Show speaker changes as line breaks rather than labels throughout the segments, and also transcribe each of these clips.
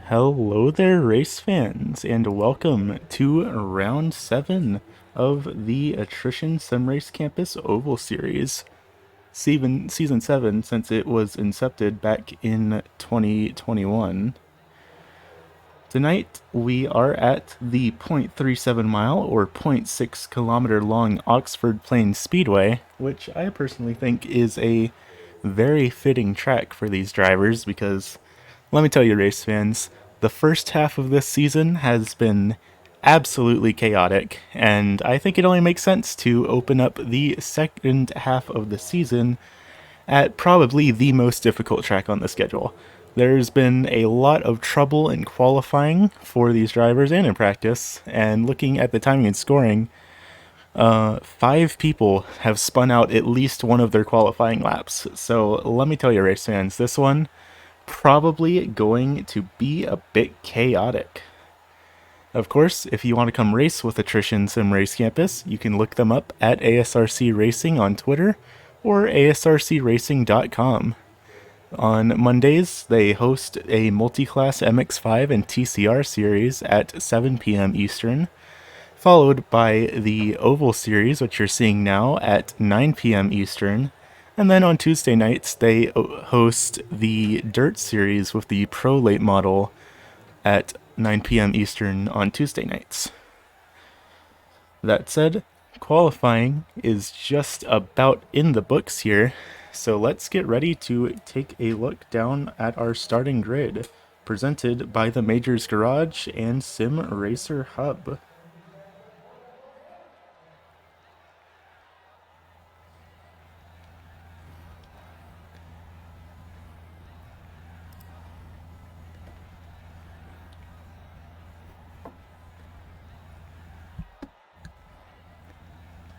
Hello there, race fans, and welcome to round 7 of the Attrition Sim Race Campus Oval Series. Season 7, since it was incepted back in 2021. Tonight, we are at the 0.37 mile or 0.6 kilometer long Oxford Plains Speedway, which I personally think is a very fitting track for these drivers because let me tell you, race fans, the first half of this season has been absolutely chaotic, and I think it only makes sense to open up the second half of the season at probably the most difficult track on the schedule. There's been a lot of trouble in qualifying for these drivers and in practice, and looking at the timing and scoring, 5 people have spun out at least one of their qualifying laps. So let me tell you, race fans, this one probably going to be a bit chaotic. Of course, if you want to come race with Attrition Sim Race Campus, you can look them up at ASRC Racing on Twitter or asrcracing.com. On Mondays, they host a multi-class MX5 and TCR series at 7 p.m. Eastern, followed by the Oval Series, which you're seeing now, at 9 p.m. Eastern. And then on Tuesday nights, they host the Dirt Series with the Pro Late model at 9 p.m. Eastern on Tuesday nights. That said, qualifying is just about in the books here, so let's get ready to take a look down at our starting grid, presented by the Majors Garage and Sim Racer Hub.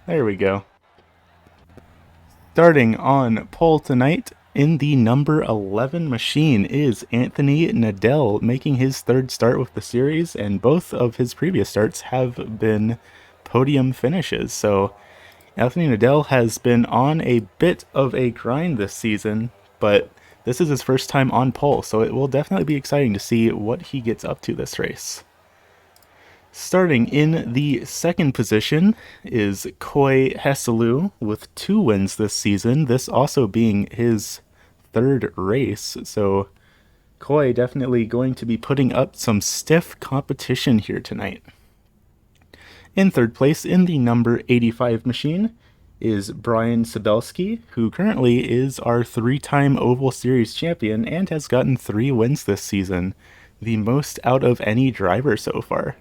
There we go. Starting on pole tonight in the number 11 machine is Anthony Nadell, making his third start with the series, and both of his previous starts have been podium finishes. So Anthony Nadell has been on a bit of a grind this season, but this is his first time on pole, so it will definitely be exciting to see what he gets up to this race. Starting in the second position is Koi Heselu with 2 wins this season, this also being his third race, so Koi definitely going to be putting up some stiff competition here tonight. In third place in the number 85 machine is Brian Sabelski, who currently is our 3-time Oval Series champion and has gotten 3 wins this season, the most out of any driver so far.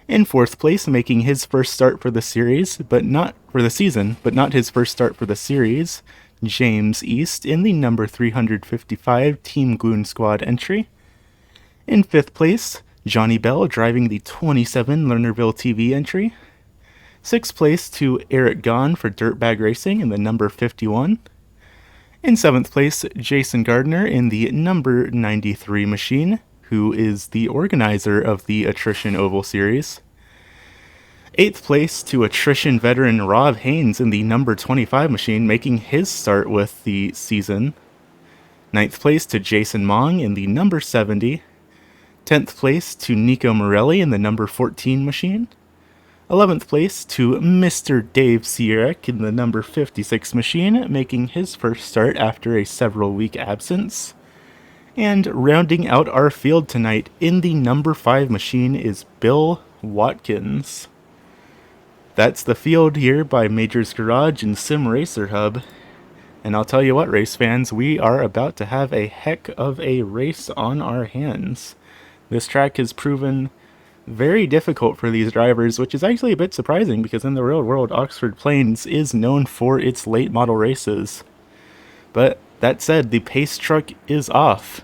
In fourth place, making his first start for the series, but not for the season, but not his first start for the series, James East in the number 355 Team Goon Squad entry. In fifth place, Johnny Bell driving the 27 Lernerville TV entry. Sixth place to Eric Gahn for Dirtbag Racing in the number 51. In seventh place, Jason Gardner in the number 93 machine, who is the organizer of the Attrition Oval Series. 8th place to Attrition veteran Rob Haynes in the number 25 machine, making his start with the season. 9th place to Jason Mong in the number 70. 10th place to Nico Morelli in the number 14 machine. 11th place to Mr. Dave Sierek in the number 56 machine, making his first start after a several-week absence. And rounding out our field tonight in the number 5 machine is Bill Watkins. That's the field here by Majors Garage and Sim Racer Hub. And I'll tell you what, race fans, we are about to have a heck of a race on our hands. This track has proven very difficult for these drivers, which is actually a bit surprising because in the real world, Oxford Plains is known for its late model races. But that said, the pace truck is off.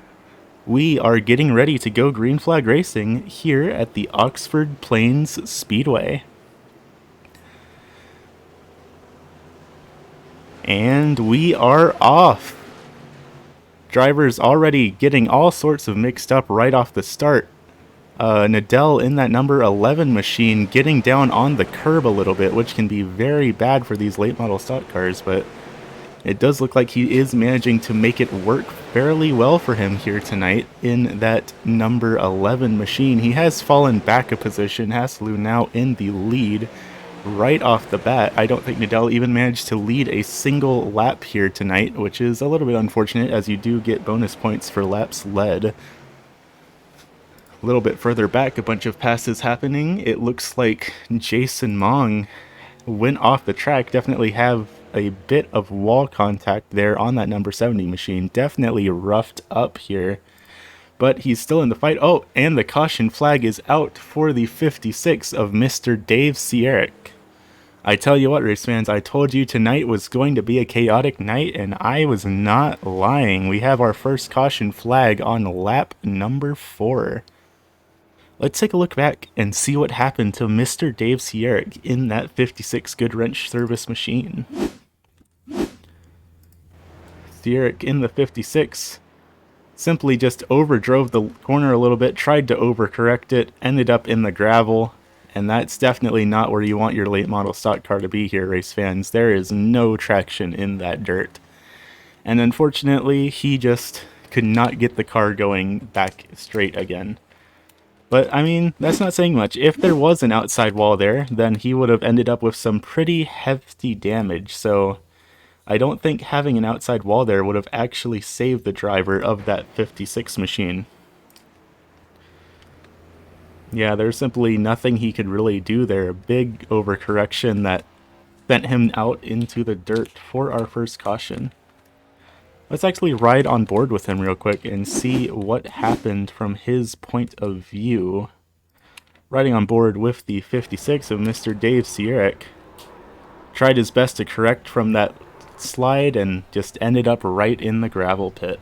We are getting ready to go green flag racing here at the Oxford Plains Speedway. And we are off. Drivers already getting all sorts of mixed up right off the start. Nadell in that number 11 machine getting down on the curb a little bit, which can be very bad for these late model stock cars, but It does look like he is managing to make it work fairly well for him here tonight in that number 11 machine. He has fallen back a position. Hasselu now in the lead right off the bat. I don't think Nadell even managed to lead a single lap here tonight, which is a little bit unfortunate as you do get bonus points for laps led. A little bit further back, a bunch of passes happening. It looks like Jason Mong went off the track. Definitely have a bit of wall contact there on that number 70 machine. Definitely roughed up here, but he's still in the fight. Oh, and the caution flag is out for the 56 of Mr. Dave Sierrick. I tell you what, race fans, I told you tonight was going to be a chaotic night, and I was not lying. We have our first caution flag on lap number 4. Let's take a look back and see what happened to Mr. Dave Sierrick in that 56 Goodwrench service machine. Sierrick in the 56 simply just overdrove the corner a little bit, tried to overcorrect it, ended up in the gravel, and that's definitely not where you want your late model stock car to be here, race fans. There is no traction in that dirt. And unfortunately, he just could not get the car going back straight again. But, I mean, that's not saying much. If there was an outside wall there, then he would have ended up with some pretty hefty damage. So, I don't think having an outside wall there would have actually saved the driver of that 56 machine. Yeah, there's simply nothing he could really do there. A big overcorrection that sent him out into the dirt for our first caution. Let's actually ride on board with him real quick and see what happened from his point of view. Riding on board with the 56 of Mr. Dave Sierrick. Tried his best to correct from that slide and just ended up right in the gravel pit.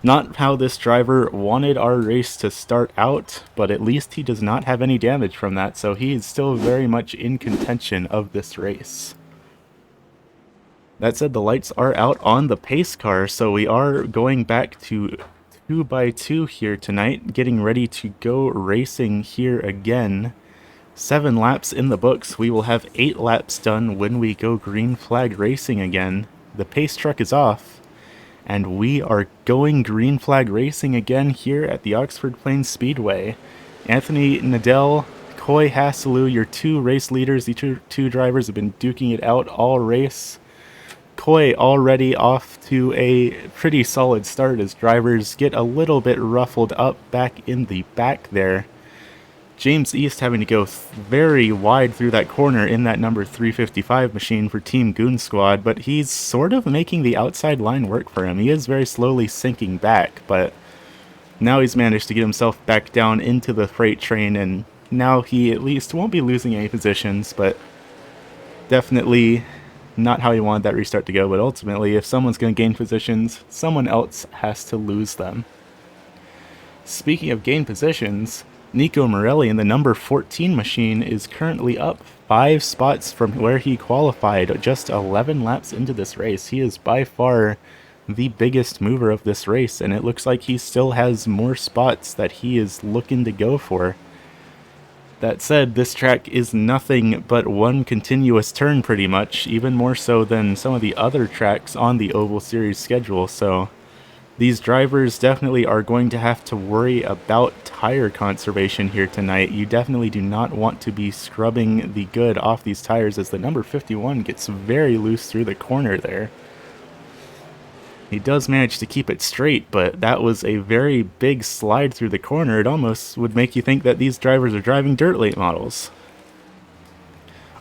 Not how this driver wanted our race to start out, but at least he does not have any damage from that, so he is still very much in contention of this race. That said, the lights are out on the pace car, so we are going back to 2x2 here tonight, getting ready to go racing here again. 7 laps in the books. We will have 8 laps done when we go green flag racing again. The pace truck is off, and we are going green flag racing again here at the Oxford Plains Speedway. Anthony Nadell, Coy Hasselu, your 2 race leaders, the two drivers have been duking it out all race. Coy already off to a pretty solid start as drivers get a little bit ruffled up back in the back there. James East having to go very wide through that corner in that number 355 machine for Team Goon Squad, but he's sort of making the outside line work for him. He is very slowly sinking back, but now he's managed to get himself back down into the freight train, and now he at least won't be losing any positions, but definitely not how he wanted that restart to go. But ultimately, if someone's going to gain positions, someone else has to lose them. Speaking of gain positions, Nico Morelli in the number 14 machine is currently up 5 spots from where he qualified just 11 laps into this race. He is by far the biggest mover of this race, and it looks like he still has more spots that he is looking to go for. That said, this track is nothing but one continuous turn pretty much, even more so than some of the other tracks on the Oval Series schedule, so these drivers definitely are going to have to worry about tire conservation here tonight. You definitely do not want to be scrubbing the good off these tires as the number 51 gets very loose through the corner there. He does manage to keep it straight, but that was a very big slide through the corner. It almost would make you think that these drivers are driving dirt late models.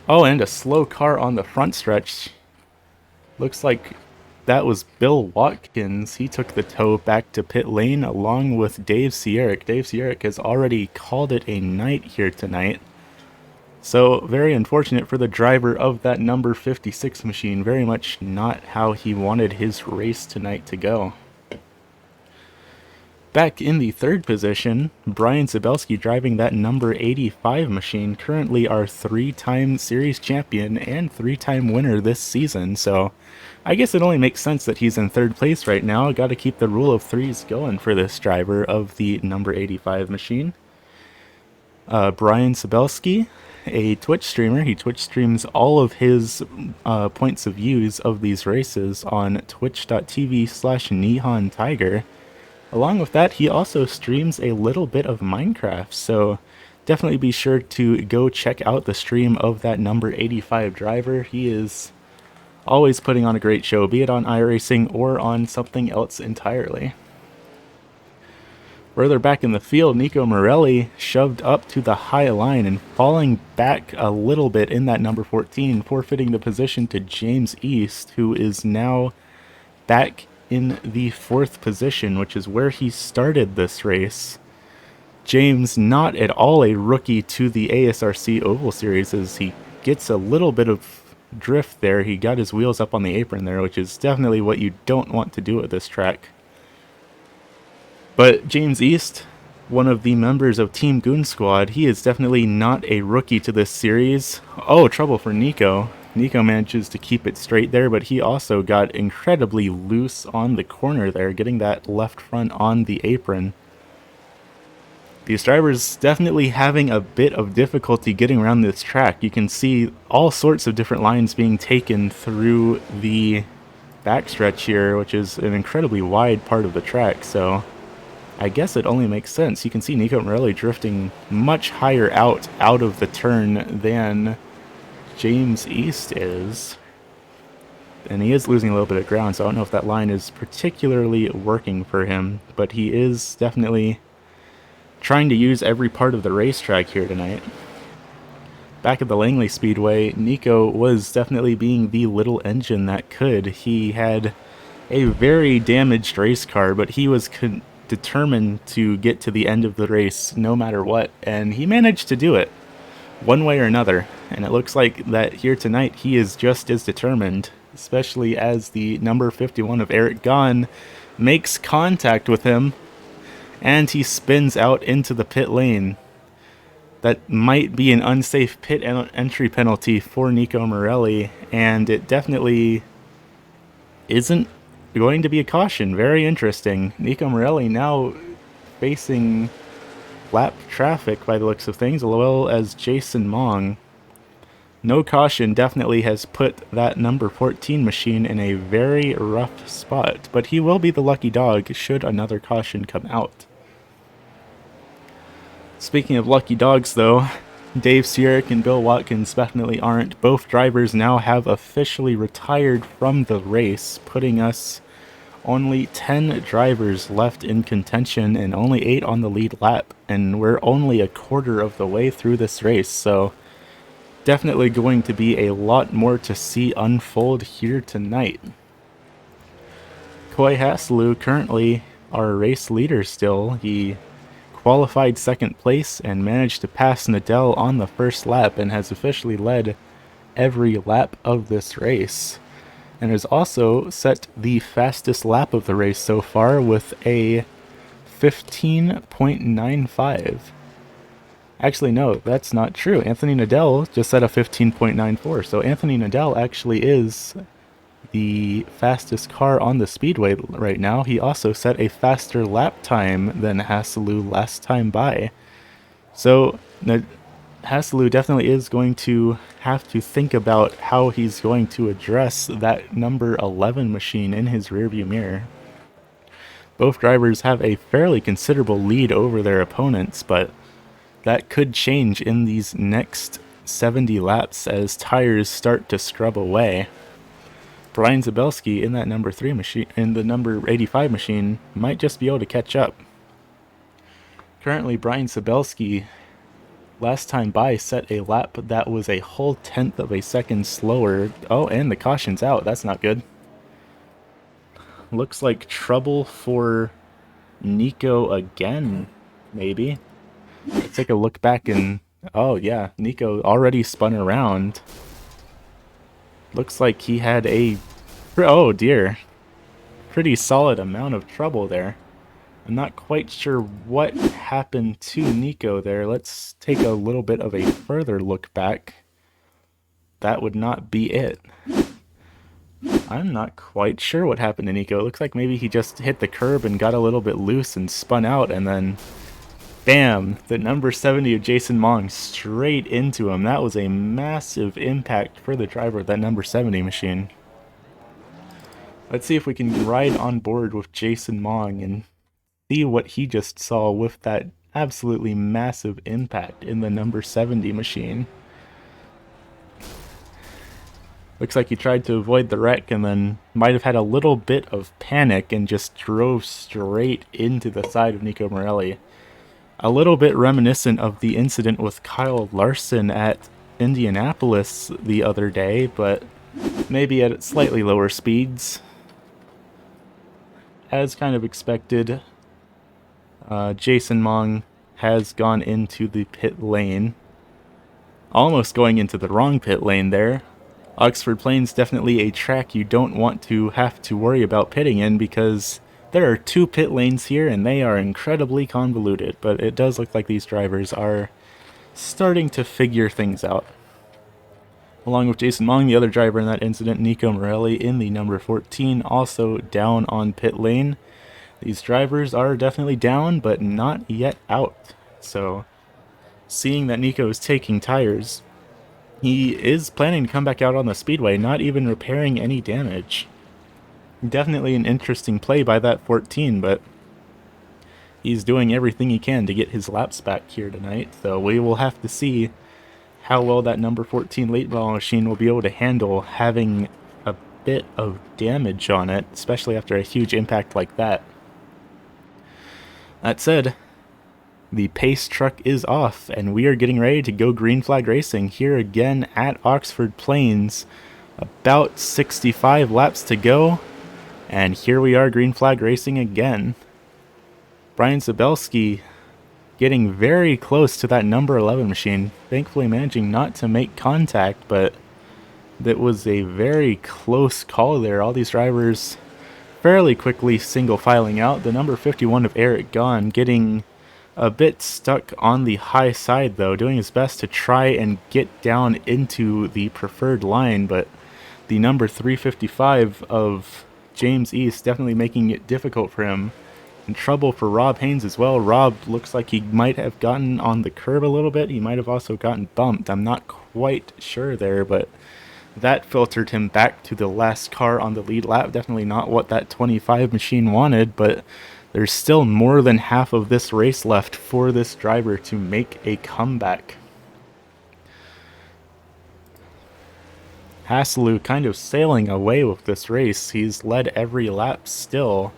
Oh, and a slow car on the front stretch. Looks like that was Bill Watkins. He took the tow back to pit lane along with Dave Sierrick. Dave Sierrick has already called it a night here tonight. So, very unfortunate for the driver of that number 56 machine. Very much not how he wanted his race tonight to go. Back in the 3rd position, Brian Zabelski driving that number 85 machine, currently our 3-time series champion and 3-time winner this season, so I guess it only makes sense that he's in 3rd place right now. Got to keep the rule of 3s going for this driver of the number 85 machine. Brian Zabelski, a Twitch streamer. He Twitch streams all of his points of views of these races on twitch.tv/Nihon Tiger. Along with that, he also streams a little bit of Minecraft, so definitely be sure to go check out the stream of that number 85 driver. He is always putting on a great show, be it on iRacing or on something else entirely. Further back in the field, Nico Morelli shoved up to the high line and falling back a little bit in that number 14, forfeiting the position to James East, who is now back in the 4th position, which is where he started this race. James, not at all a rookie to the ASRC Oval Series, as he gets a little bit of drift there. He got his wheels up on the apron there, which is definitely what you don't want to do at this track. But James East, one of the members of Team Goon Squad, he is definitely not a rookie to this series. Oh, trouble for Nico. Nico manages to keep it straight there, but he also got incredibly loose on the corner there, getting that left front on the apron. These drivers definitely having a bit of difficulty getting around this track. You can see all sorts of different lines being taken through the backstretch here, which is an incredibly wide part of the track, so I guess it only makes sense. You can see Nico Morelli drifting much higher out of the turn than James East is. And he is losing a little bit of ground, so I don't know if that line is particularly working for him, but he is definitely trying to use every part of the racetrack here tonight. Back at the Langley Speedway, Nico was definitely being the little engine that could. He had a very damaged race car, but he was determined to get to the end of the race no matter what, and he managed to do it one way or another. And it looks like that here tonight he is just as determined, especially as the number 51 of Eric Gahn makes contact with him and he spins out into the pit lane. That might be an unsafe pit entry penalty for Nico Morelli, and it definitely isn't going to be a caution. Very interesting. Nico Morelli now facing lap traffic by the looks of things, as well as Jason Mong. No caution definitely has put that number 14 machine in a very rough spot, but he will be the lucky dog should another caution come out. Speaking of lucky dogs though, Dave Sierick and Bill Watkins definitely aren't. Both drivers now have officially retired from the race, putting us only 10 drivers left in contention and only 8 on the lead lap, and we're only a quarter of the way through this race, so definitely going to be a lot more to see unfold here tonight. Koi Hasselu, currently our race leader still. He qualified second place and managed to pass Nadell on the first lap and has officially led every lap of this race, and has also set the fastest lap of the race so far with a 15.95. Actually, no, that's not true. Anthony Nadell just set a 15.94, so Anthony Nadell actually is the fastest car on the speedway right now. He also set a faster lap time than Hasselu last time by. So Hasselu definitely is going to have to think about how he's going to address that number 11 machine in his rearview mirror. Both drivers have a fairly considerable lead over their opponents, but that could change in these next 70 laps as tires start to scrub away. Brian Zabelski in that number 3 machine, in the number 85 machine, might just be able to catch up. Currently, Brian Zabelski last time by set a lap that was a whole 1/10 of a second slower. Oh, and the caution's out. That's not good. Looks like trouble for Nico again, maybe. Let's take a look back and... oh yeah, Nico already spun around. Looks like he had a... oh dear. Pretty solid amount of trouble there. I'm not quite sure what happened to Nico there. Let's take a little bit of a further look back. That would not be it. I'm not quite sure what happened to Nico. It looks like maybe he just hit the curb and got a little bit loose and spun out and then Bam! The number 70 of Jason Mong straight into him. That was a massive impact for the driver of that number 70 machine. Let's see if we can ride on board with Jason Mong and see what he just saw with that absolutely massive impact in the number 70 machine. Looks like he tried to avoid the wreck and then might have had a little bit of panic and just drove straight into the side of Nico Morelli. A little bit reminiscent of the incident with Kyle Larson at Indianapolis the other day, but maybe at slightly lower speeds. As kind of expected, Jason Mong has gone into the pit lane. Almost going into the wrong pit lane there. Oxford Plains definitely a track you don't want to have to worry about pitting in because there are 2 pit lanes here and they are incredibly convoluted, but it does look like these drivers are starting to figure things out. Along with Jason Mong, the other driver in that incident, Nico Morelli in the number 14, also down on pit lane. These drivers are definitely down, but not yet out. So, seeing that Nico is taking tires, he is planning to come back out on the speedway, not even repairing any damage. Definitely an interesting play by that 14, but he's doing everything he can to get his laps back here tonight, so we will have to see how well that number 14 late model machine will be able to handle having a bit of damage on it, especially after a huge impact like that. That said, the pace truck is off, and we are getting ready to go green flag racing here again at Oxford Plains. About 65 laps to go, and here we are green flag racing again. Brian Zabelski getting very close to that number 11 machine, thankfully managing not to make contact, but that was a very close call there. All these drivers fairly quickly single filing out. The number 51 of Eric Gahn getting a bit stuck on the high side though, doing his best to try and get down into the preferred line, but the number 355 of James East definitely making it difficult for him. And trouble for Rob Haynes as well. Rob looks like he might have gotten on the curb a little bit. He might have also gotten bumped. I'm not quite sure there, but that filtered him back to the last car on the lead lap. Definitely not what that 25 machine wanted, but there's still more than half of this race left for this driver to make a comeback. Hasselu kind of sailing away with this race. He's led every lap still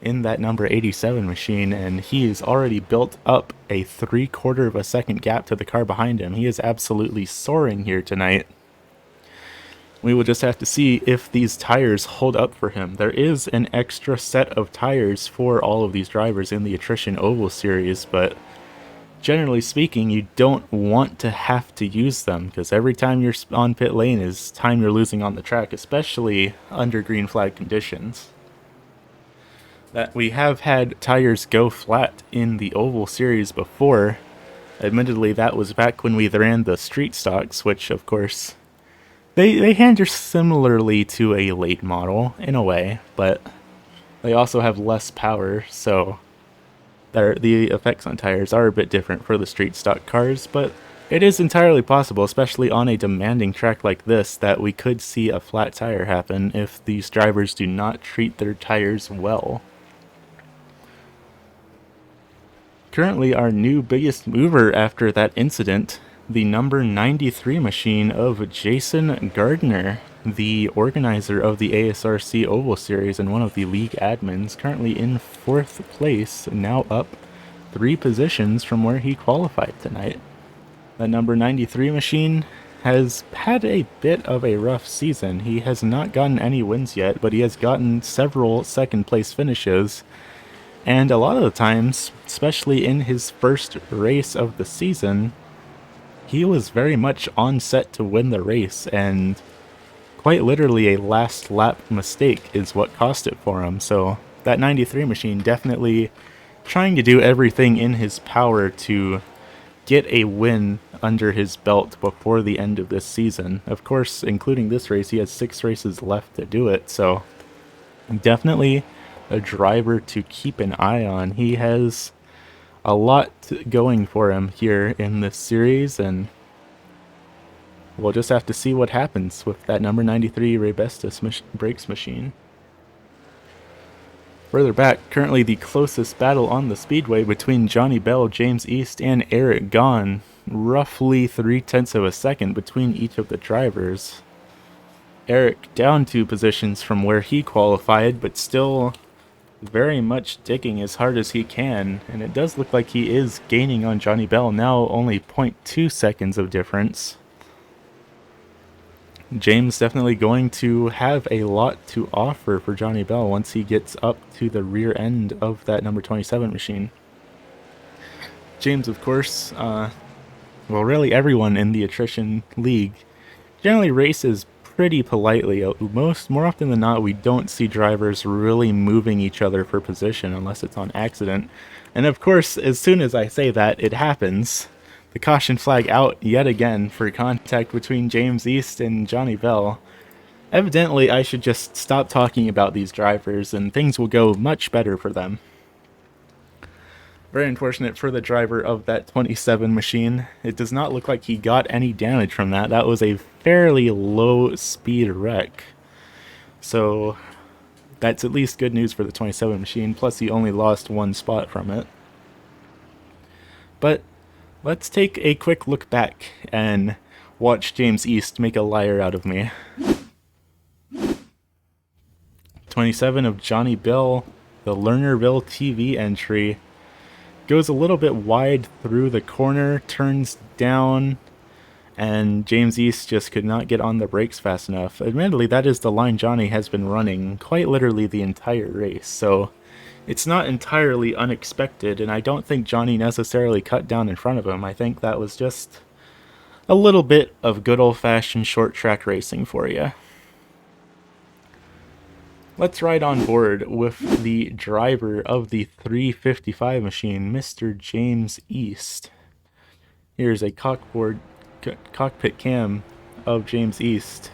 in that number 87 machine, and he has already built up a 3/4 of a second gap to the car behind him. He is absolutely soaring here tonight. We will just have to see if these tires hold up for him. There is an extra set of tires for all of these drivers in the Attrition Oval Series, but generally speaking, you don't want to have to use them, because every time you're on pit lane is time you're losing on the track, especially under green flag conditions. That we have had tires go flat in the Oval Series before. Admittedly, that was back when we ran the street stocks, which of course they handle similarly to a late model in a way, but they also have less power, so the effects on tires are a bit different for the street stock cars, but it is entirely possible, especially on a demanding track like this, that we could see a flat tire happen if these drivers do not treat their tires well. Currently, our new biggest mover after that incident, the number 93 machine of Jason Gardner, the organizer of the ASRC Oval Series and one of the league admins, currently in 4th place, now up 3 positions from where he qualified tonight. The number 93 machine has had a bit of a rough season. He has not gotten any wins yet, but he has gotten several second place finishes. And a lot of the times, especially in his first race of the season, he was very much on set to win the race, and quite literally a last lap mistake is what cost it for him. So that 93 machine definitely trying to do everything in his power to get a win under his belt before the end of this season. Of course, including this race, he has 6 races left to do it, so definitely a driver to keep an eye on. He has a lot going for him here in this series, and we'll just have to see what happens with that number 93 Raybestos brakes machine. Further back, currently the closest battle on the speedway between Johnny Bell, James East, and Eric Gahn. Roughly 0.3 of a second between each of the drivers. Eric down 2 positions from where he qualified, but still very much digging as hard as he can, and it does look like he is gaining on Johnny Bell, now only 0.2 seconds of difference. James definitely going to have a lot to offer for Johnny Bell once he gets up to the rear end of that number 27 machine. James, of course, well, really everyone in the Attrition League generally races pretty politely. More often than not, we don't see drivers really moving each other for position unless it's on accident. And of course, as soon as I say that, it happens. The caution flag out yet again for contact between James East and Johnny Bell. Evidently, I should just stop talking about these drivers and things will go much better for them. Very unfortunate for the driver of that 27 machine. It does not look like he got any damage from that. That was a fairly low speed wreck. So that's at least good news for the 27 machine, plus he only lost 1 spot from it. But let's take a quick look back and watch James East make a liar out of me. 27 of Johnny Bell, the Lernerville TV entry, goes a little bit wide through the corner, turns down, and James East just could not get on the brakes fast enough. Admittedly, that is the line Johnny has been running quite literally the entire race, so it's not entirely unexpected, and I don't think Johnny necessarily cut down in front of him. I think that was just a little bit of good old-fashioned short track racing for you. Let's ride on board with the driver of the 355 machine, Mr. James East. Here's a cockpit cam of James East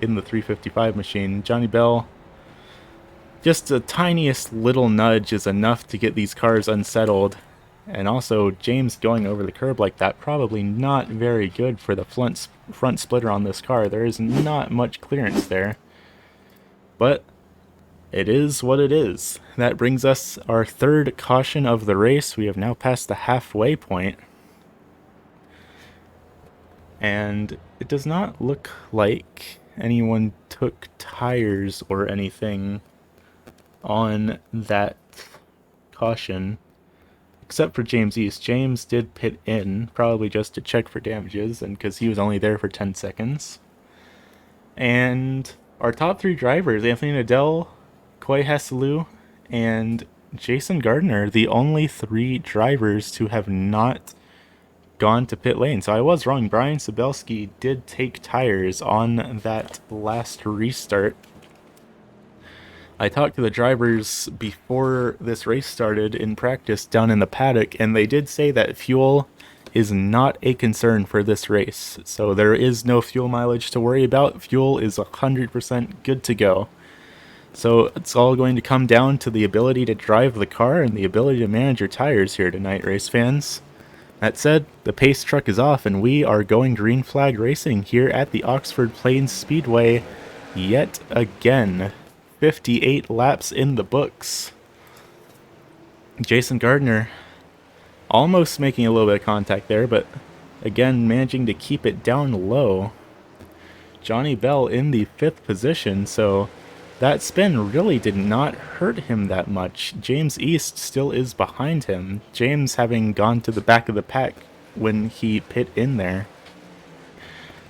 in the 355 machine. Johnny Bell, just the tiniest little nudge is enough to get these cars unsettled. And also, James going over the curb like that, probably not very good for the front splitter on this car. There is not much clearance there. But it is what it is. That brings us our 3rd caution of the race. We have now passed the halfway point. And it does not look like anyone took tires or anything on that caution, except for James East. James did pit in, probably just to check for damages, and because he was only there for 10 seconds. And our top 3 drivers, Anthony Nadell, Coy Hasselu, and Jason Gardner, the only 3 drivers to have not gone to pit lane. So I was wrong. Brian Sabelski did take tires on that last restart. I talked to the drivers before this race started in practice down in the paddock, and they did say that fuel is not a concern for this race. So there is no fuel mileage to worry about. Fuel is 100% good to go. So it's all going to come down to the ability to drive the car and the ability to manage your tires here tonight, race fans. That said, the pace truck is off and we are going green flag racing here at the Oxford Plains Speedway yet again. 58 laps in the books. Jason Gardner almost making a little bit of contact there, but again managing to keep it down low. Johnny Bell in the 5th position, so that spin really did not hurt him that much. James East still is behind him, James having gone to the back of the pack when he pit in there.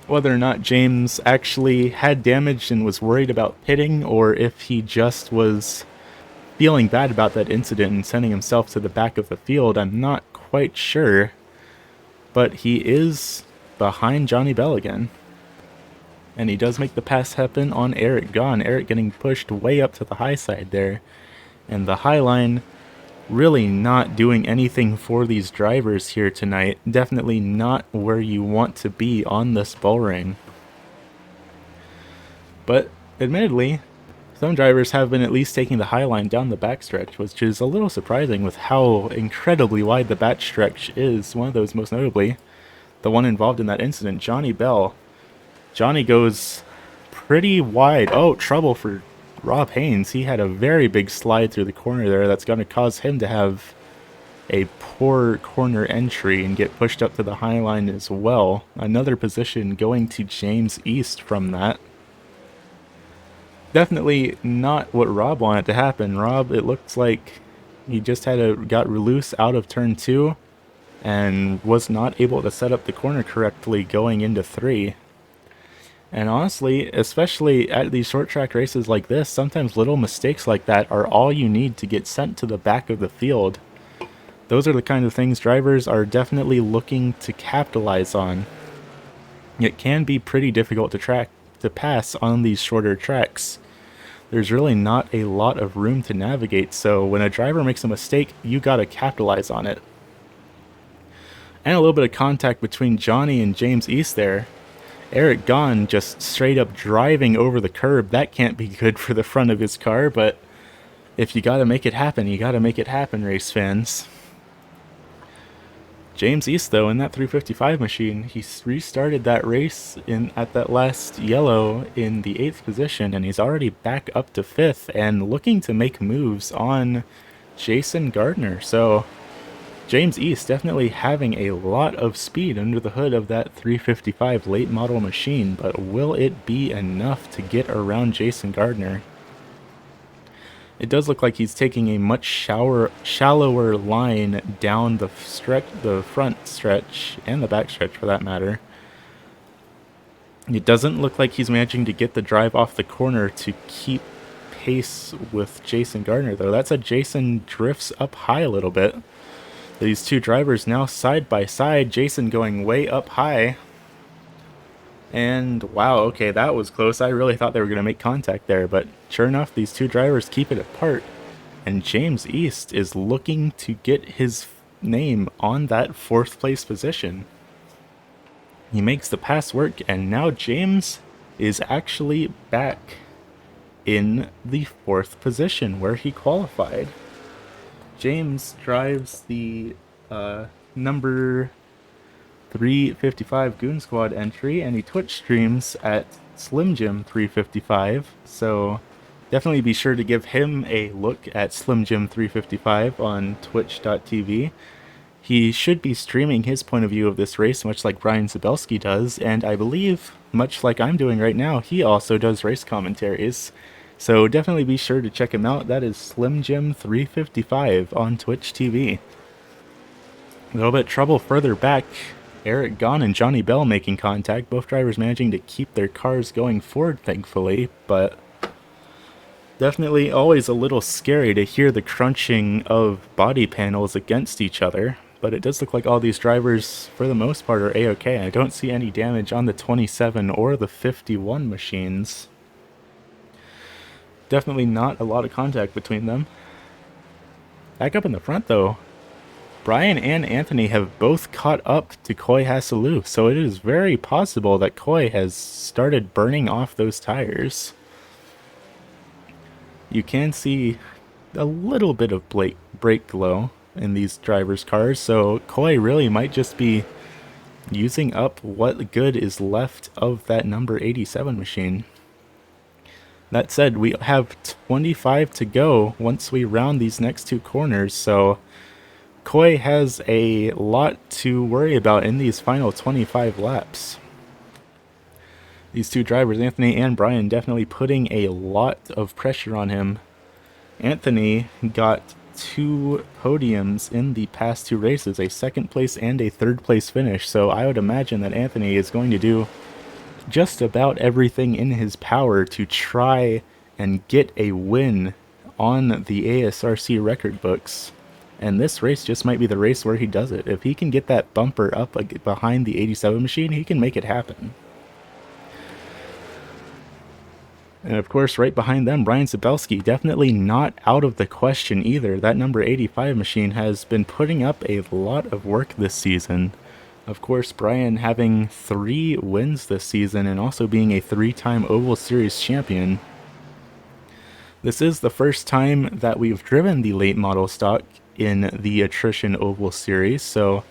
Whether or not James actually had damage and was worried about pitting, or if he just was feeling bad about that incident and sending himself to the back of the field, I'm not quite sure. But he is behind Johnny Bell again. And he does make the pass happen on Eric Gahn. Eric getting pushed way up to the high side there. And the high line really not doing anything for these drivers here tonight. Definitely not where you want to be on this bull ring. But admittedly, Some drivers have been at least taking the high line down the backstretch, which is a little surprising with how incredibly wide the backstretch is. One of those most notably, the one involved in that incident, Johnny Bell. Johnny goes pretty wide. Oh, trouble for Rob Haynes. He had a very big slide through the corner there that's going to cause him to have a poor corner entry and get pushed up to the high line as well. Another position going to James East from that. Definitely not what Rob wanted to happen. Rob, it looks like he just got loose out of turn 2 and was not able to set up the corner correctly going into 3. And honestly, especially at these short track races like this, sometimes little mistakes like that are all you need to get sent to the back of the field. Those are the kind of things drivers are definitely looking to capitalize on. It can be pretty difficult to pass on these shorter tracks. There's really not a lot of room to navigate, so when a driver makes a mistake, you gotta capitalize on it. And a little bit of contact between Johnny and James East there. Eric Gahn just straight up driving over the curb. That can't be good for the front of his car, but if you gotta make it happen, you gotta make it happen, race fans. James East, though, in that 355 machine, he restarted that race at that last yellow in the 8th position, and he's already back up to 5th and looking to make moves on Jason Gardner. So James East definitely having a lot of speed under the hood of that 355 late model machine, but will it be enough to get around Jason Gardner? It does look like he's taking a much shallower line down the front stretch, and the back stretch for that matter. It doesn't look like he's managing to get the drive off the corner to keep pace with Jason Gardner, though. That said, Jason drifts up high a little bit. These two drivers now side by side, Jason going way up high. And wow, okay, that was close. I really thought they were going to make contact there, but sure enough, these two drivers keep it apart. And James East is looking to get his name on that 4th place position. He makes the pass work, and now James is actually back in the 4th position where he qualified. James drives the number 355 Goon Squad entry, and he Twitch streams at Slim Jim 355, so definitely be sure to give him a look at Slim Jim 355 on twitch.tv. He should be streaming his point of view of this race, much like Brian Zabelski does, and I believe, much like I'm doing right now, he also does race commentaries. So definitely be sure to check him out. That is Slim Jim 355 on Twitch TV. A little bit of trouble further back. Eric Gahn and Johnny Bell making contact, both drivers managing to keep their cars going forward, thankfully, but definitely always a little scary to hear the crunching of body panels against each other, but it does look like all these drivers, for the most part, are A-okay. I don't see any damage on the 27 or the 51 machines. Definitely not a lot of contact between them. Back up in the front, though, Brian and Anthony have both caught up to Coy Hasselu, so it is very possible that Coy has started burning off those tires. You can see a little bit of brake glow in these drivers' cars, so Coy really might just be using up what good is left of that number 87 machine. That said, we have 25 to go once we round these next two corners, so Coy has a lot to worry about in these final 25 laps. These two drivers, Anthony and Brian, definitely putting a lot of pressure on him. Anthony got 2 podiums in the past 2 races, a 2nd place and a 3rd place finish, so I would imagine that Anthony is going to do just about everything in his power to try and get a win on the ASRC record books. And this race just might be the race where he does it. If he can get that bumper up behind the 87 machine, he can make it happen. And of course, right behind them, Brian Zabelski, definitely not out of the question either. That number 85 machine has been putting up a lot of work this season. Of course, Brian having 3 wins this season and also being a 3-time Oval Series champion. This is the first time that we've driven the late model stock in the Attrition Oval Series, so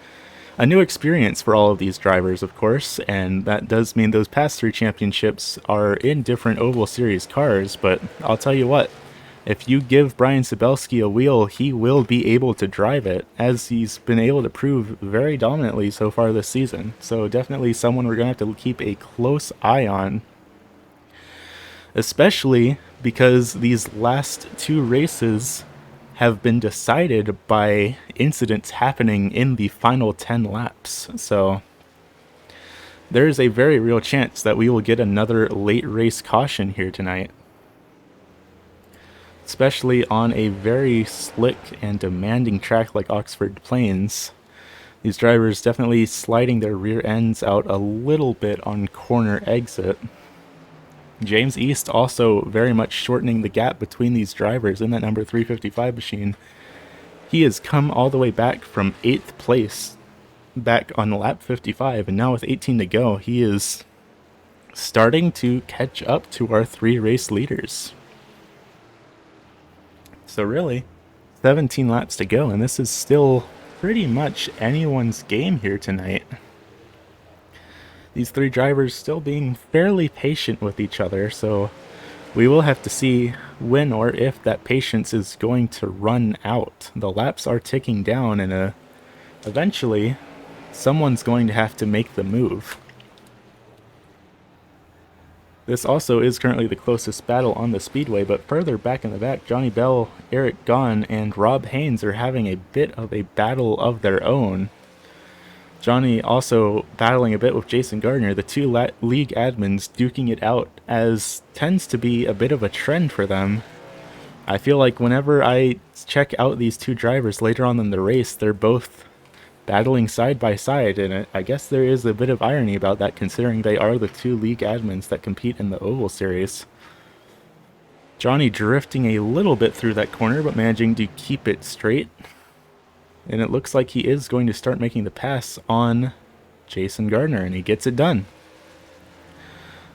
a new experience for all of these drivers, of course, and that does mean those past 3 championships are in different Oval Series cars, but I'll tell you what, if you give Brian Sabelski a wheel, he will be able to drive it, as he's been able to prove very dominantly so far this season. So definitely someone we're going to have to keep a close eye on, especially because these last 2 races have been decided by incidents happening in the final 10 laps. So there is a very real chance that we will get another late race caution here tonight, especially on a very slick and demanding track like Oxford Plains. These drivers definitely sliding their rear ends out a little bit on corner exit. James East also very much shortening the gap between these drivers in that number 355 machine. He has come all the way back from 8th place back on lap 55, and now with 18 to go, he is starting to catch up to our 3 race leaders. So really, 17 laps to go, and this is still pretty much anyone's game here tonight. These 3 drivers still being fairly patient with each other, so we will have to see when or if that patience is going to run out. The laps are ticking down, and eventually someone's going to have to make the move. This also is currently the closest battle on the speedway, but further back in the back, Johnny Bell, Eric Gahn, and Rob Haynes are having a bit of a battle of their own. Johnny also battling a bit with Jason Gardner, the 2 league admins duking it out, as tends to be a bit of a trend for them. I feel like whenever I check out these 2 drivers later on in the race, they're both battling side by side, and I guess there is a bit of irony about that, considering they are the 2 league admins that compete in the Oval Series. Johnny drifting a little bit through that corner, but managing to keep it straight. And it looks like he is going to start making the pass on Jason Gardner, and he gets it done.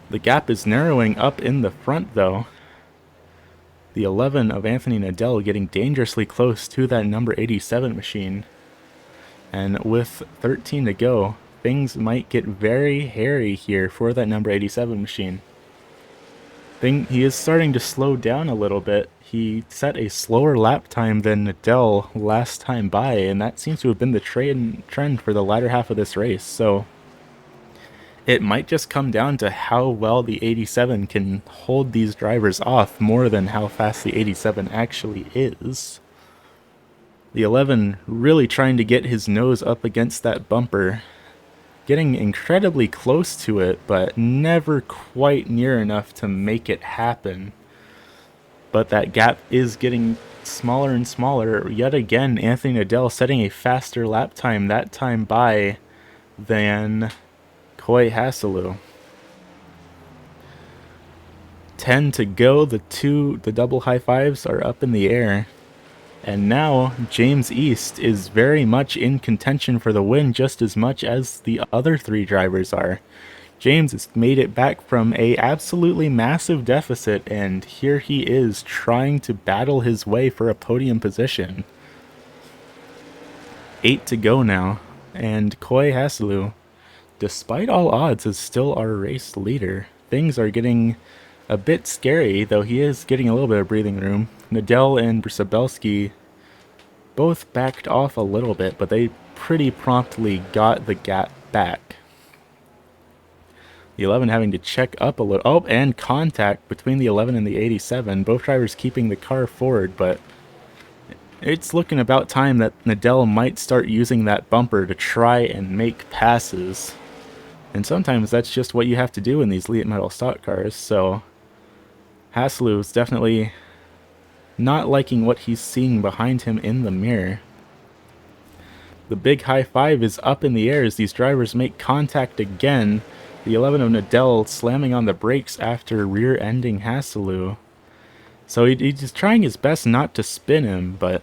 The gap is narrowing up in the front, though. The 11 of Anthony Nadell getting dangerously close to that number 87 machine. And with 13 to go, things might get very hairy here for that number 87 machine. He is starting to slow down a little bit. He set a slower lap time than Nadell last time by, and that seems to have been the trend for the latter half of this race. So it might just come down to how well the 87 can hold these drivers off more than how fast the 87 actually is. The 11 really trying to get his nose up against that bumper, getting incredibly close to it, but never quite near enough to make it happen. But that gap is getting smaller and smaller. Yet again, Anthony Nadell setting a faster lap time that time by than Coy Hasselou. 10 to go. The double high fives are up in the air. And now James East is very much in contention for the win, just as much as the other 3 drivers are. James has made it back from a absolutely massive deficit, and here he is trying to battle his way for a podium position. 8 to go now, and Coy Hasselou, despite all odds, is still our race leader. Things are getting a bit scary, though he is getting a little bit of breathing room. Nadell and Sabelski both backed off a little bit, but they pretty promptly got the gap back. The 11 having to check up a little. Oh, and contact between the 11 and the 87. Both drivers keeping the car forward, but it's looking about time that Nadell might start using that bumper to try and make passes. And sometimes that's just what you have to do in these late model stock cars, so Hasselou is definitely not liking what he's seeing behind him in the mirror. The big high five is up in the air as these drivers make contact again. The 11 of Nadell slamming on the brakes after rear-ending Hasselou. So he's trying his best not to spin him, but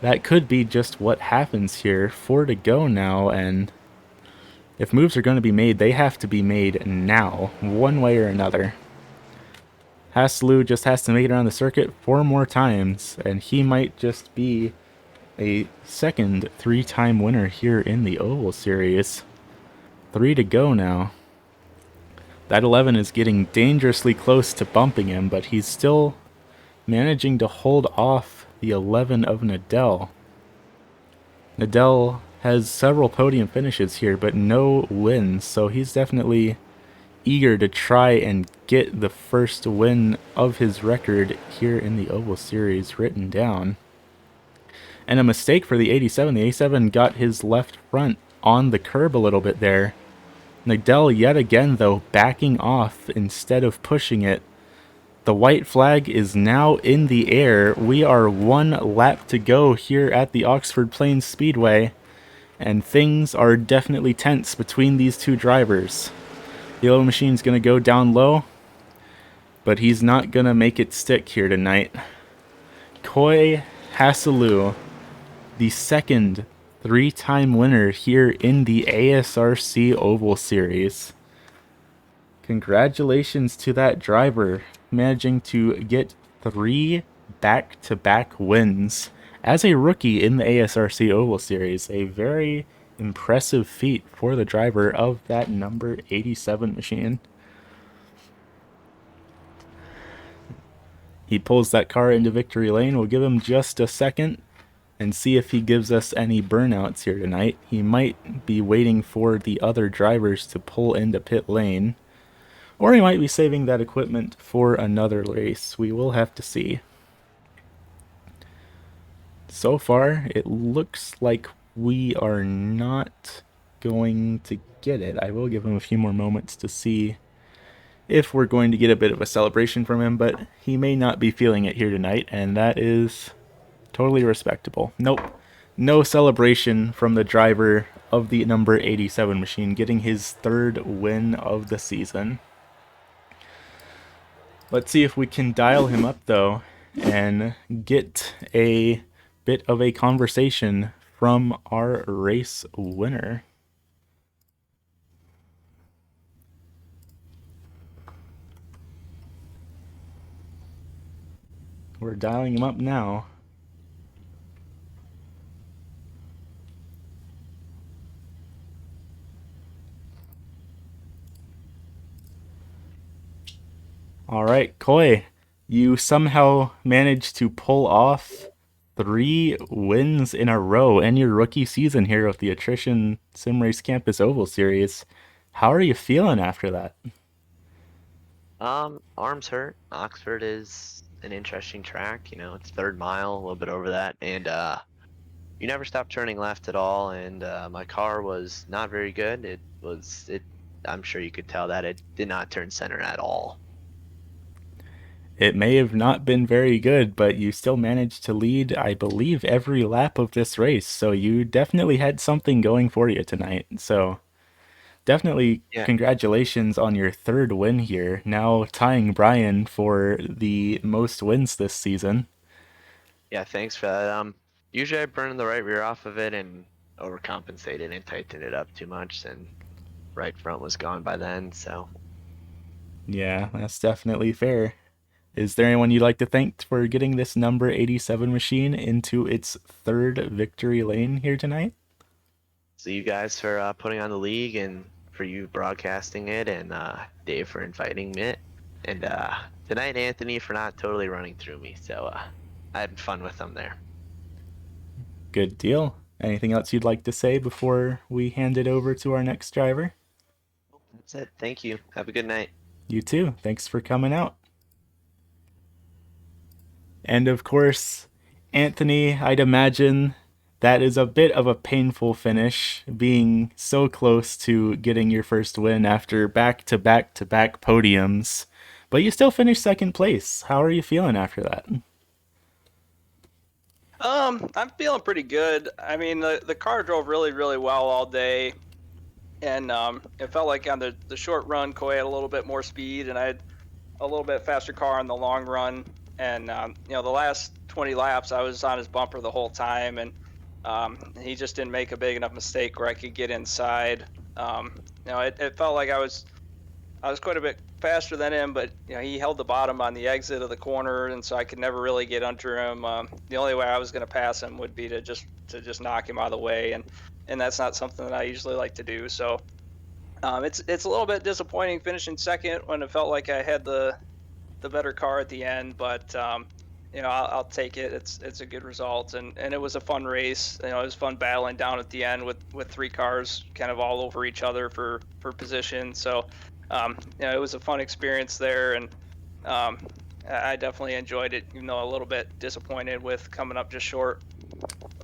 that could be just what happens here. 4 to go now, and if moves are going to be made, they have to be made now, one way or another. Haslu just has to make it around the circuit 4 more times, and he might just be a second 3-time winner here in the Oval Series. 3 to go now. That 11 is getting dangerously close to bumping him, but he's still managing to hold off the 11 of Nadell. Nadell has several podium finishes here, but no wins, so he's definitely eager to try and get the first win of his record here in the Oval Series written down. And a mistake for the 87. The 87 got his left front on the curb a little bit there. Nadell yet again, though, backing off instead of pushing it. The white flag is now in the air. We are 1 lap to go here at the Oxford Plains Speedway, and things are definitely tense between these two drivers. The yellow machine's going to go down low, but he's not going to make it stick here tonight. Koi Hasalu, the second 3-time winner here in the ASRC Oval Series. Congratulations to that driver, managing to get 3 back-to-back wins as a rookie in the ASRC Oval Series. A very impressive feat for the driver of that number 87 machine. He pulls that car into victory lane. We'll give him just a second and see if he gives us any burnouts here tonight. He might be waiting for the other drivers to pull into pit lane, or he might be saving that equipment for another race. We will have to see. So far, it looks like we are not going to get it. I will give him a few more moments to see if we're going to get a bit of a celebration from him, but he may not be feeling it here tonight, and that is totally respectable. Nope. No celebration from the driver of the number 87 machine, getting his 3rd win of the season. Let's see if we can dial him up, though, and get a bit of a conversation from our race winner. We're dialing him up now. All right, Koi, you somehow managed to pull off 3 wins in a row in your rookie season here of the Attrition Sim Race Campus Oval Series. How are you feeling after that?
Arms hurt. Oxford is an interesting track. You know, it's 3rd mile, a little bit over that, and you never stop turning left at all. And my car was not very good. It. I'm sure you could tell that it did not turn center at all.
It may have not been very good, but you still managed to lead, I believe, every lap of this race. So you definitely had something going for you tonight. So definitely
Yeah,
congratulations on your 3rd win here. Now tying Brian for the most wins this season.
yeah. Thanks for that. Usually I burn the right rear off of it and overcompensated and tightened it up too much, and right front was gone by then. So.
Yeah, that's definitely fair. Is there anyone you'd like to thank for getting this number 87 machine into its 3rd victory lane here tonight?
So you guys for putting on the league, and for you broadcasting it, and Dave for inviting me, and tonight Anthony for not totally running through me. So I had fun with them there.
Good deal. Anything else you'd like to say before we hand it over to our next driver?
That's it. Thank you. Have a good night.
You too. Thanks for coming out. And of course, Anthony, I'd imagine that is a bit of a painful finish, being so close to getting your first win after back to back to back podiums. But you still finished 2nd place. How are you feeling after that?
I'm feeling pretty good. I mean, the car drove really, really well all day, and it felt like on the short run, Koi had a little bit more speed, and I had a little bit faster car on the long run. And the last 20 laps, I was on his bumper the whole time, and he just didn't make a big enough mistake where I could get inside. It felt like I was quite a bit faster than him, but he held the bottom on the exit of the corner, and so I could never really get under him. The only way I was going to pass him would be to just knock him out of the way, and that's not something that I usually like to do. So it's a little bit disappointing finishing second when it felt like I had the better car at the end, but I'll take it. It's a good result, and it was a fun race. It was fun battling down at the end with three cars kind of all over each other for position. So it was a fun experience there, and I definitely enjoyed it, even though a little bit disappointed with coming up just short.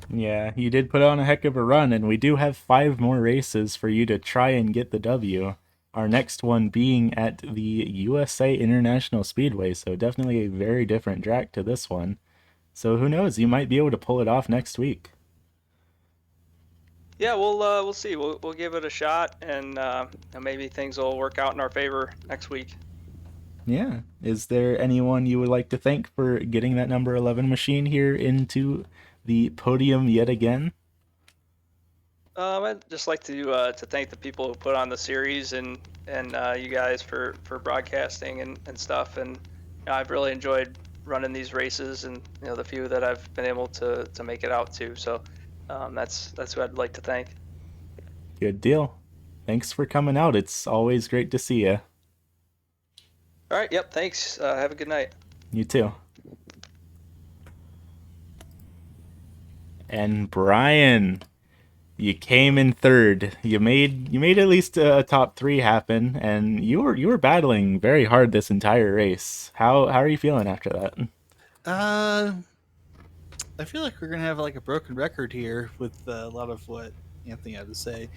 Yeah, you did put on a heck of a run, and we do have 5 more races for you to try and get the W. Our next one being at the USA International Speedway, so definitely a very different track to this one. So who knows, you might be able to pull it off next week.
Yeah, we'll see. We'll give it a shot, and maybe things will work out in our favor next week.
Yeah. Is there anyone you would like to thank for getting that number 11 machine here into the podium yet again?
I'd just like to thank the people who put on the series and you guys for broadcasting and stuff. And I've really enjoyed running these races, and the few that I've been able to make it out to. So that's who I'd like to thank.
Good deal. Thanks for coming out. It's always great to see you.
All right. Yep. Thanks. Have a good night.
You too. And Brian, you came in third. You made at least a top 3 happen, and you were battling very hard this entire race. How are you feeling after that?
Uh, I feel like we're gonna have like a broken record here with a lot of what Anthony had to say.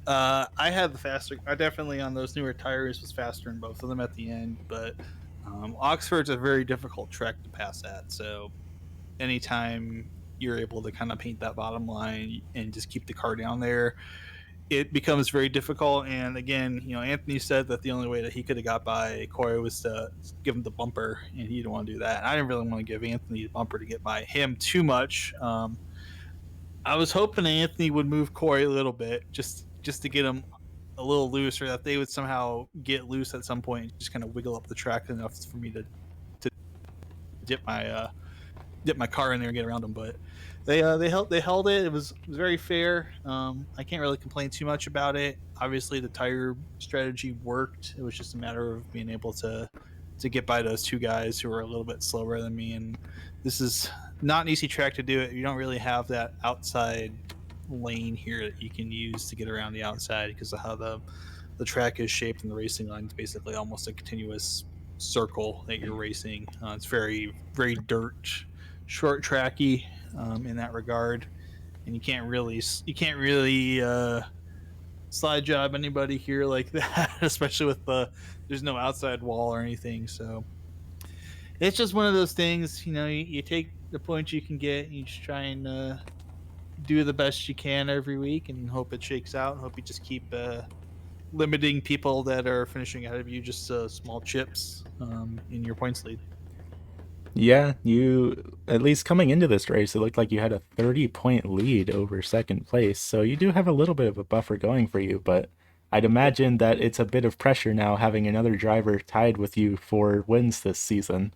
I had the faster. I definitely on those newer tires was faster in both of them at the end, but Oxford's a very difficult track to pass at. So anytime you're able to kind of paint that bottom line and just keep the car down there, it becomes very difficult. And again, Anthony said that the only way that he could have got by Corey was to give him the bumper, and he didn't want to do that. And I didn't really want to give Anthony the bumper to get by him too much. I was hoping Anthony would move Corey a little bit, just to get him a little loose, or that they would somehow get loose at some point and just kind of wiggle up the track enough for me to dip my car in there and get around them. But they held it. It was very fair. I can't really complain too much about it. Obviously, the tire strategy worked. It was just a matter of being able to get by those two guys who were a little bit slower than me. And this is not an easy track to do it. You don't really have that outside lane here that you can use to get around the outside because of how the track is shaped, and the racing line is basically almost a continuous circle that you're racing. It's very, very dirt, short tracky in that regard, and you can't really slide job anybody here like that, especially with there's no outside wall or anything. So it's just one of those things. You take the points you can get, and you just try and do the best you can every week, and hope it shakes out. And hope you just keep limiting people that are finishing ahead of you, just small chips in your points lead.
Yeah, you at least coming into this race, it looked like you had a 30-point lead over second place. So you do have a little bit of a buffer going for you, but I'd imagine that it's a bit of pressure now having another driver tied with you for wins this season.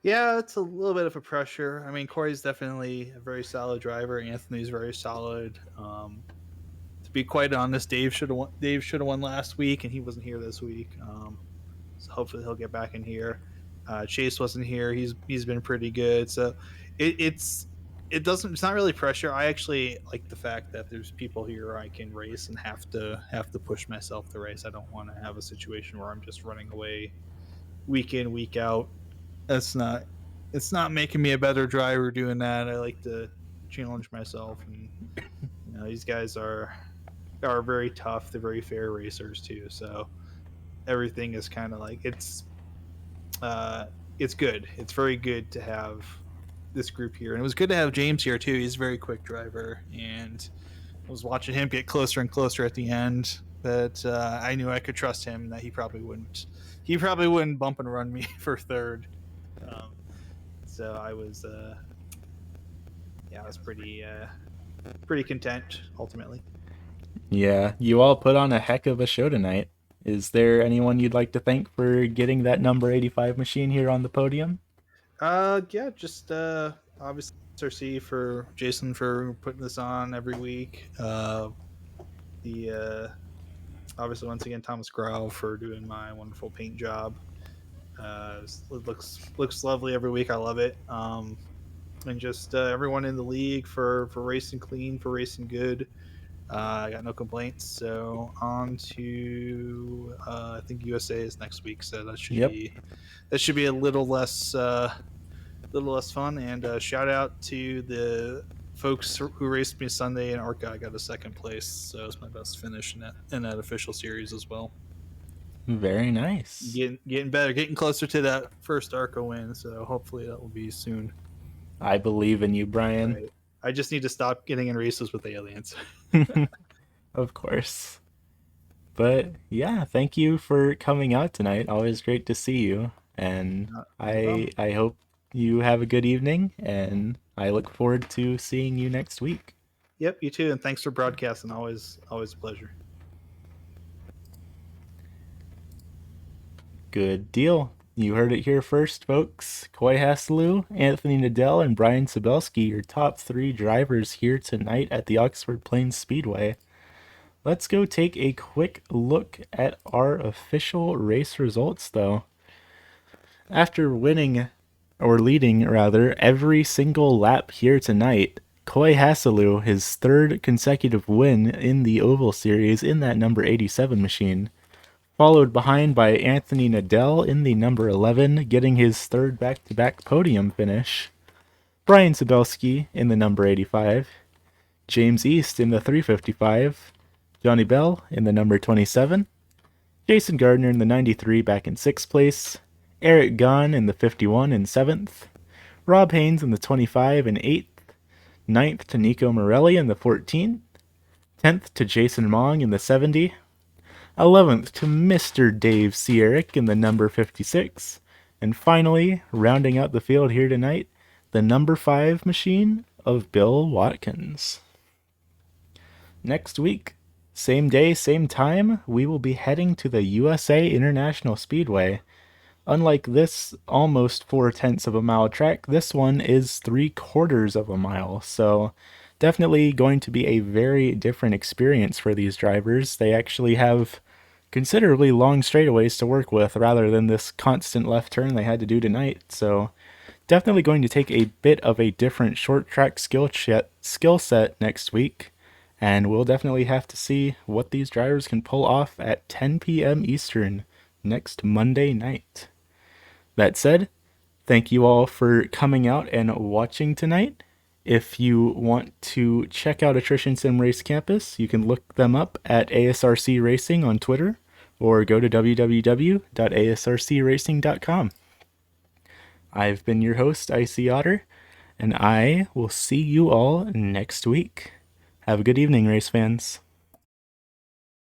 Yeah, it's a little bit of a pressure. I mean, Corey's definitely a very solid driver. Anthony's very solid. To be quite honest, Dave should have won last week, and he wasn't here this week. So hopefully he'll get back in here. Chase wasn't here. He's been pretty good. So it's not really pressure. I actually like the fact that there's people here I can race and have to push myself to race. I don't want to have a situation where I'm just running away week in, week out. It's not making me a better driver doing that. I like to challenge myself, and these guys are very tough. They're very fair racers too. So everything is kind of like it's good. It's very good to have this group here, and it was good to have James here too. He's a very quick driver, and I was watching him get closer and closer at the end. But I knew I could trust him, that he probably wouldn't bump and run me for third. So I was pretty content ultimately.
Yeah, you all put on a heck of a show tonight. Is there anyone you'd like to thank for getting that number 85 machine here on the podium?
Yeah, just obviously ASRC for Jason for putting this on every week. The obviously once again Thomas Grau for doing my wonderful paint job. It looks lovely every week. I love it. And just everyone in the league for racing clean, for racing good. I got no complaints. So on to I think USA is next week, so
Yep.
that should be a little less fun. And shout out to the folks who raced me Sunday in ARCA. I got a second place, so it's my best finish in that official series as well.
Very nice.
Getting better, getting closer to that first ARCA win. So hopefully that will be soon.
I believe in you, Brian.
Right. I just need to stop getting in races with aliens.
Of course. But yeah, thank you for coming out tonight. Always great to see you. And I hope you have a good evening, and I look forward to seeing you next week.
Yep, you too, and thanks for broadcasting. Always a pleasure.
Good deal. You heard it here first, folks. Coy Hasselou, Anthony Nadell, and Brian Sabelski, your top 3 drivers here tonight at the Oxford Plains Speedway. Let's go take a quick look at our official race results, though. After leading every single lap here tonight, Coy Hasselou, his 3rd consecutive win in the Oval Series in that number 87 machine, followed behind by Anthony Nadell in the number 11, getting his 3rd back-to-back podium finish, Brian Sabelski in the number 85, James East in the 355, Johnny Bell in the number 27, Jason Gardner in the 93 back in 6th place, Eric Gunn in the 51 in 7th, Rob Haynes in the 25 in 8th, 9th to Nico Morelli in the 14, 10th to Jason Mong in the 70, 11th to Mr. Dave Sierrick in the number 56, and finally, rounding out the field here tonight, the number 5 machine of Bill Watkins. Next week, same day, same time, we will be heading to the USA International Speedway. Unlike this almost 4/10 of a mile track, this one is 3/4 of a mile, so definitely going to be a very different experience for these drivers. They actually have considerably long straightaways to work with rather than this constant left turn they had to do tonight, so definitely going to take a bit of a different short track skill set next week, and we'll definitely have to see what these drivers can pull off at 10 p.m. Eastern next Monday night. That said, thank you all for coming out and watching tonight. If you want to check out Attrition Sim Race Campus, you can look them up at ASRC Racing on Twitter or go to www.asrcracing.com. I've been your host, Icy Otter, and I will see you all next week. Have a good evening, race fans.